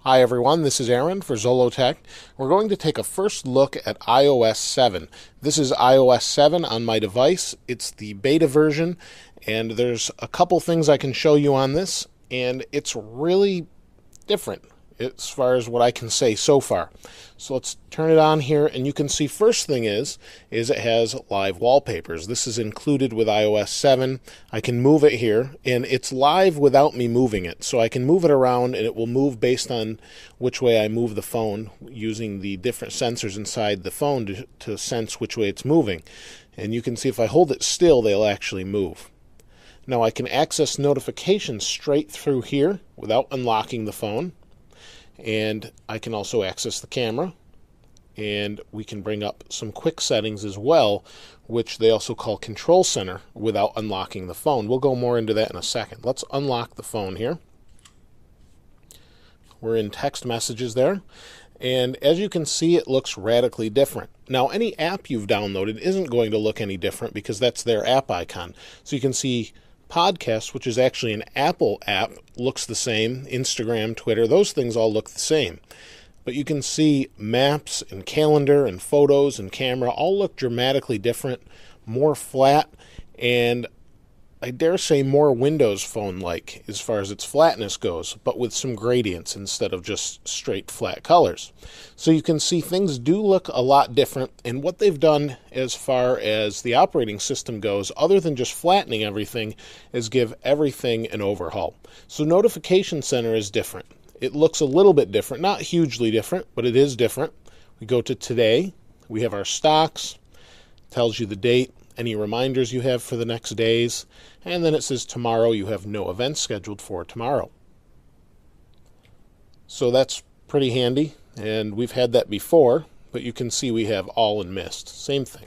Hi everyone, this is Aaron for Zollotech. We're going to take a first look at iOS 7. This is iOS 7 on my device. It's the beta version, and there's a couple things I can show you on this, and it's really different as far as what I can say so far. So let's turn it on here, and you can see first thing is it has live wallpapers. This is included with iOS 7. I can move it here, and it's live without me moving it. So I can move it around, and it will move based on which way I move the phone, using the different sensors inside the phone to sense which way it's moving. And you can see if I hold it still, they'll actually move. Now I can access notifications straight through here without unlocking the phone. And I can also access the camera, and we can bring up some quick settings as well, which they also call Control Center, without unlocking the phone. We'll go more into that in a second. Let's unlock the phone here. We're in text messages there, and as you can see, it looks radically different. Now, any app you've downloaded isn't going to look any different because that's their app icon. So you can see Podcast, which is actually an Apple app, looks the same. Instagram, Twitter, those things all look the same. But you can see Maps and Calendar and Photos and Camera all look dramatically different, more flat, and I dare say more Windows Phone-like as far as its flatness goes, but with some gradients instead of just straight flat colors. So you can see things do look a lot different, and what they've done as far as the operating system goes, other than just flattening everything, is give everything an overhaul. So Notification Center is different. It looks a little bit different, not hugely different, but it is different. We go to today, we have our stocks, tells you the date, any reminders you have for the next days, and then it says tomorrow you have no events scheduled for tomorrow. So that's pretty handy, and we've had that before, but you can see we have all and missed. Same thing.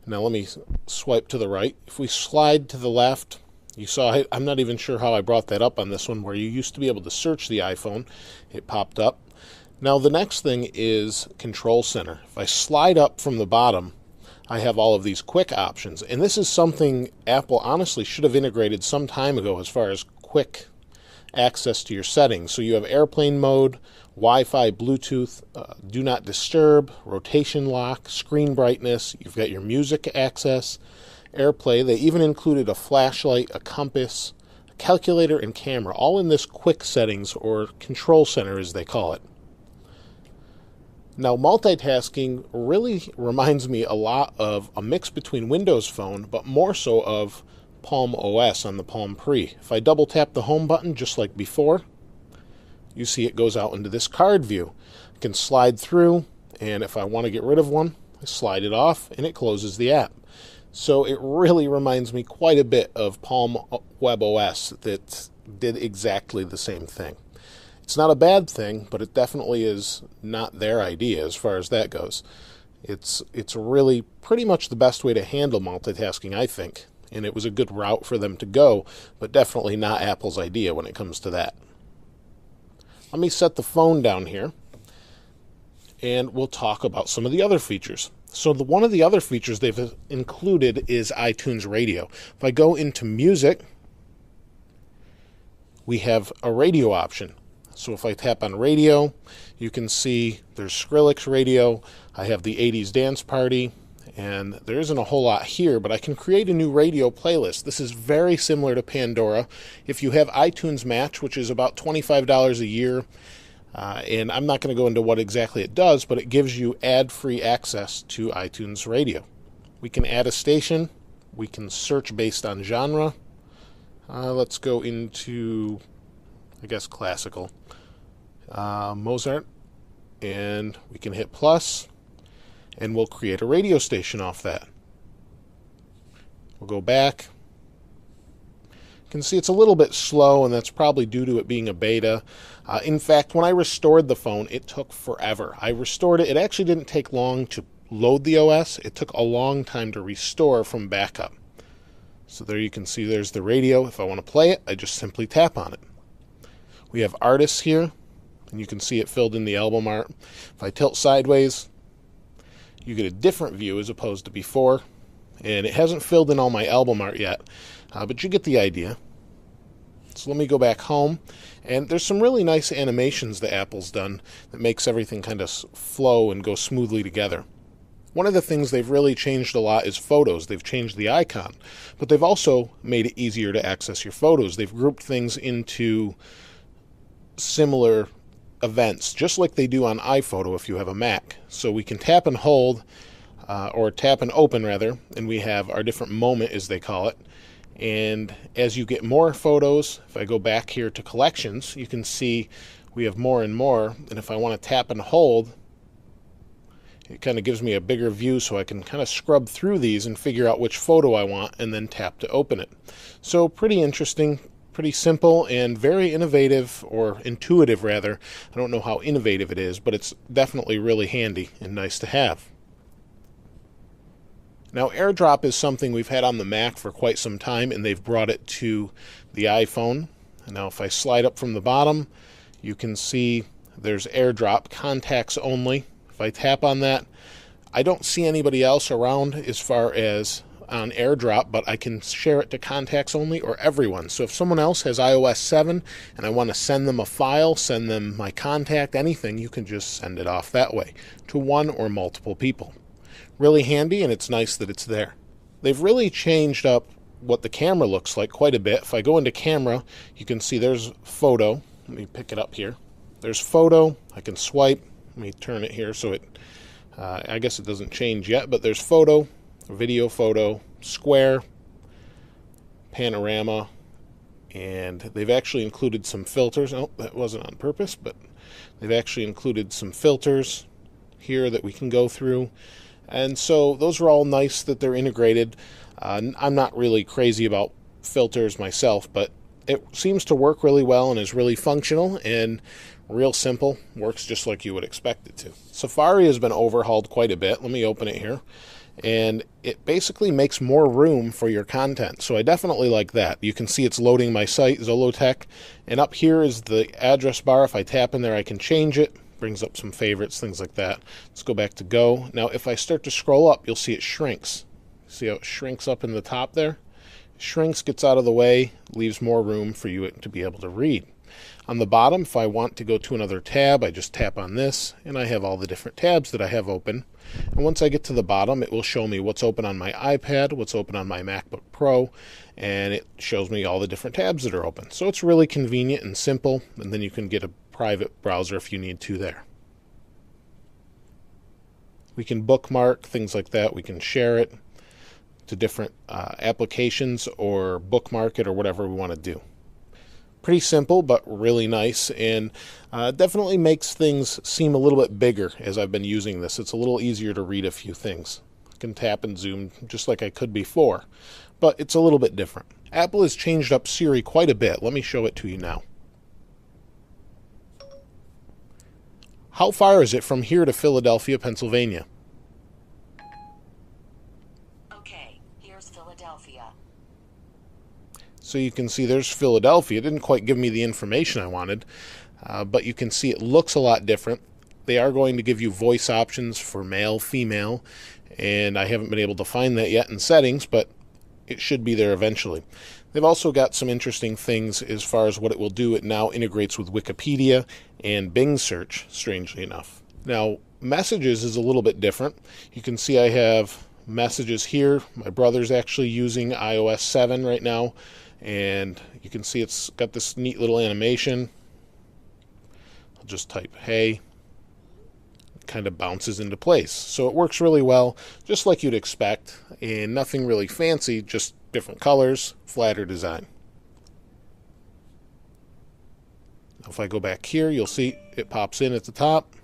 Now let me swipe to the right. If we slide to the left, you saw, I'm not even sure how I brought that up on this one, where you used to be able to search the iPhone. It popped up. Now the next thing is Control Center. If I slide up from the bottom, I have all of these quick options, and this is something Apple honestly should have integrated some time ago as far as quick access to your settings. So you have airplane mode, Wi-Fi, Bluetooth, do not disturb, rotation lock, screen brightness, you've got your music access, AirPlay. They even included a flashlight, a compass, a calculator, and camera, all in this quick settings, or Control Center as they call it. Now, multitasking really reminds me a lot of a mix between Windows Phone, but more so of Palm OS on the Palm Pre. If I double tap the home button just like before, you see it goes out into this card view. I can slide through, and if I want to get rid of one, I slide it off, and it closes the app. So it really reminds me quite a bit of Palm Web OS that did exactly the same thing. It's not a bad thing, but it definitely is not their idea as far as that goes. It's really pretty much the best way to handle multitasking, I think, and it was a good route for them to go, but definitely not Apple's idea when it comes to that. Let me set the phone down here, and we'll talk about some of the other features. So one of the other features they've included is iTunes Radio. If I go into Music, we have a radio option. So if I tap on radio, you can see there's Skrillex Radio, I have the 80s Dance Party, and there isn't a whole lot here, but I can create a new radio playlist. This is very similar to Pandora. If you have iTunes Match, which is about $25 a year, and I'm not going to go into what exactly it does, but it gives you ad-free access to iTunes Radio. We can add a station, we can search based on genre. Let's go into, I guess, classical. Mozart, and we can hit plus, and we'll create a radio station off that. We'll go back. You can see it's a little bit slow, and that's probably due to it being a beta. In fact, when I restored the phone, it took forever. I restored it. It actually didn't take long to load the OS. It took a long time to restore from backup. So there you can see there's the radio. If I want to play it, I just simply tap on it. We have artists here, and you can see it filled in the album art. If I tilt sideways, you get a different view as opposed to before, and it hasn't filled in all my album art yet, but you get the idea. So let me go back home, and there's some really nice animations that Apple's done that makes everything kind of flow and go smoothly together. One of the things they've really changed a lot is photos. They've changed the icon, but they've also made it easier to access your photos. They've grouped things into similar events, just like they do on iPhoto if you have a Mac. So we can tap and hold, or tap and open rather, and we have our different moment, as they call it. And as you get more photos, if I go back here to collections, you can see we have more and more. And if I want to tap and hold, it kind of gives me a bigger view, so I can kind of scrub through these and figure out which photo I want and then tap to open it. So pretty interesting, pretty simple, and very innovative, or intuitive rather. I don't know how innovative it is, but it's definitely really handy and nice to have. Now, AirDrop is something we've had on the Mac for quite some time, and they've brought it to the iPhone. Now, if I slide up from the bottom, you can see there's AirDrop, contacts only. If I tap on that, I don't see anybody else around as far as on AirDrop, but I can share it to contacts only or everyone. So if someone else has iOS 7 and I want to send them a file, send them my contact, anything, you can just send it off that way to one or multiple people. Really handy, and it's nice that it's there. They've really changed up what the camera looks like quite a bit. If I go into camera, you can see there's photo. Let me pick it up here. There's photo. I can swipe. Let me turn it here so it, I guess it doesn't change yet, but there's photo, video photo, square, panorama, and they've actually included some filters. Oh, that wasn't on purpose, but they've actually included some filters here that we can go through. And so those are all nice that they're integrated. I'm not really crazy about filters myself, but it seems to work really well and is really functional and real simple. Works just like you would expect it to. Safari has been overhauled quite a bit. Let me open it here. And it basically makes more room for your content. So I definitely like that. You can see it's loading my site, Zollotech. And up here is the address bar. If I tap in there, I can change it. Brings up some favorites, things like that. Let's go back to Go. Now, if I start to scroll up, you'll see it shrinks. See how it shrinks up in the top there? Shrinks, gets out of the way, leaves more room for you to be able to read. On the bottom, if I want to go to another tab, I just tap on this, and I have all the different tabs that I have open. And once I get to the bottom, it will show me what's open on my iPad, what's open on my MacBook Pro, and it shows me all the different tabs that are open. So it's really convenient and simple, and then you can get a private browser if you need to there. We can bookmark, things like that. We can share it to different applications or bookmark it or whatever we want to do. Pretty simple, but really nice, and definitely makes things seem a little bit bigger as I've been using this. It's a little easier to read a few things. I can tap and zoom just like I could before, but it's a little bit different. Apple has changed up Siri quite a bit. Let me show it to you now. How far is it from here to Philadelphia, Pennsylvania? Okay, here's Philadelphia. So you can see there's Philadelphia. It didn't quite give me the information I wanted, but you can see it looks a lot different. They are going to give you voice options for male, female, and I haven't been able to find that yet in settings, but it should be there eventually. They've also got some interesting things as far as what it will do. It now integrates with Wikipedia and Bing search, strangely enough. Now, messages is a little bit different. You can see I have messages here. My brother's actually using iOS 7 right now, and you can see it's got this neat little animation. I'll just type hey. It kind of bounces into place. So it works really well, just like you'd expect, and nothing really fancy, just different colors, flatter design. If I go back here, you'll see it pops in at the top.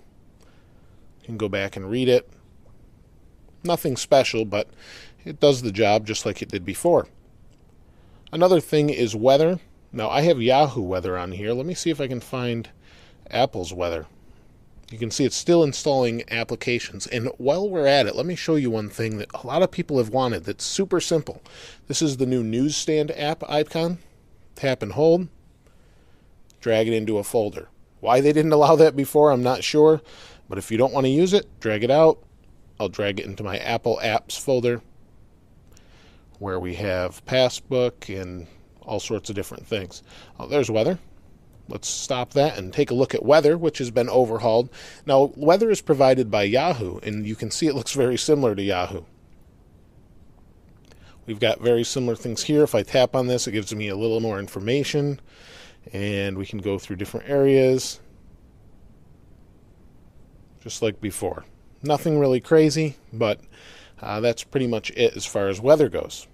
You can go back and read it. Nothing special, but it does the job just like it did before. Another thing is weather. Now, I have Yahoo weather on here. Let me see if I can find Apple's weather. You can see it's still installing applications. And while we're at it, let me show you one thing that a lot of people have wanted that's super simple. This is the new Newsstand app icon. Tap and hold. Drag it into a folder. Why they didn't allow that before, I'm not sure. But if you don't want to use it, drag it out. I'll drag it into my Apple Apps folder, where we have Passbook and all sorts of different things. Oh, there's weather. Let's stop that and take a look at weather, which has been overhauled. Now, weather is provided by Yahoo, and you can see it looks very similar to Yahoo. We've got very similar things here. If I tap on this, it gives me a little more information, and we can go through different areas, just like before. Nothing really crazy, but that's pretty much it as far as weather goes.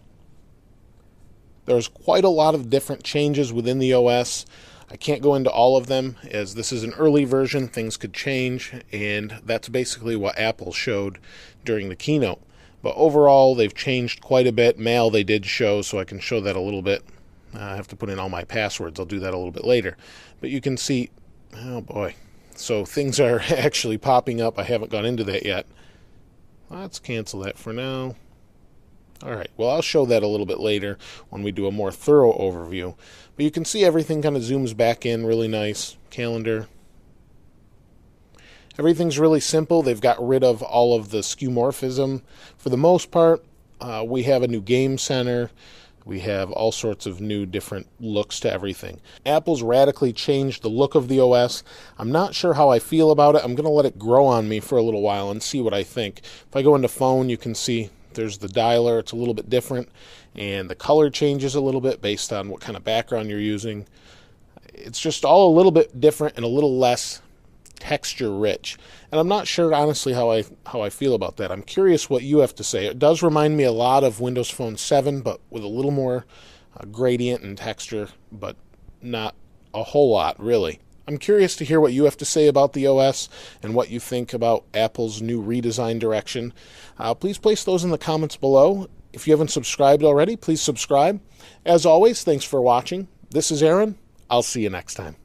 There's quite a lot of different changes within the OS. I can't go into all of them, as this is an early version. Things could change, and that's basically what Apple showed during the keynote. But overall, they've changed quite a bit. Mail they did show, so I can show that a little bit. I have to put in all my passwords. I'll do that a little bit later. But you can see, oh boy. So things are actually popping up. I haven't gone into that yet. Let's cancel that for now. All right, well, I'll show that a little bit later when we do a more thorough overview. But you can see everything kind of zooms back in really nice. Calendar. Everything's really simple. They've got rid of all of the skeuomorphism. For the most part, we have a new game center. We have all sorts of new different looks to everything. Apple's radically changed the look of the OS. I'm not sure how I feel about it. I'm going to let it grow on me for a little while and see what I think. If I go into phone, you can see there's the dialer. It's a little bit different, and the color changes a little bit based on what kind of background you're using. It's just all a little bit different and a little less texture rich, and I'm not sure honestly how I feel about that. I'm curious what you have to say. It does remind me a lot of Windows Phone 7, but with a little more gradient and texture, but not a whole lot really. I'm curious to hear what you have to say about the OS and what you think about Apple's new redesign direction. Please place those in the comments below. If you haven't subscribed already, please subscribe. As always, thanks for watching. This is Aaron. I'll see you next time.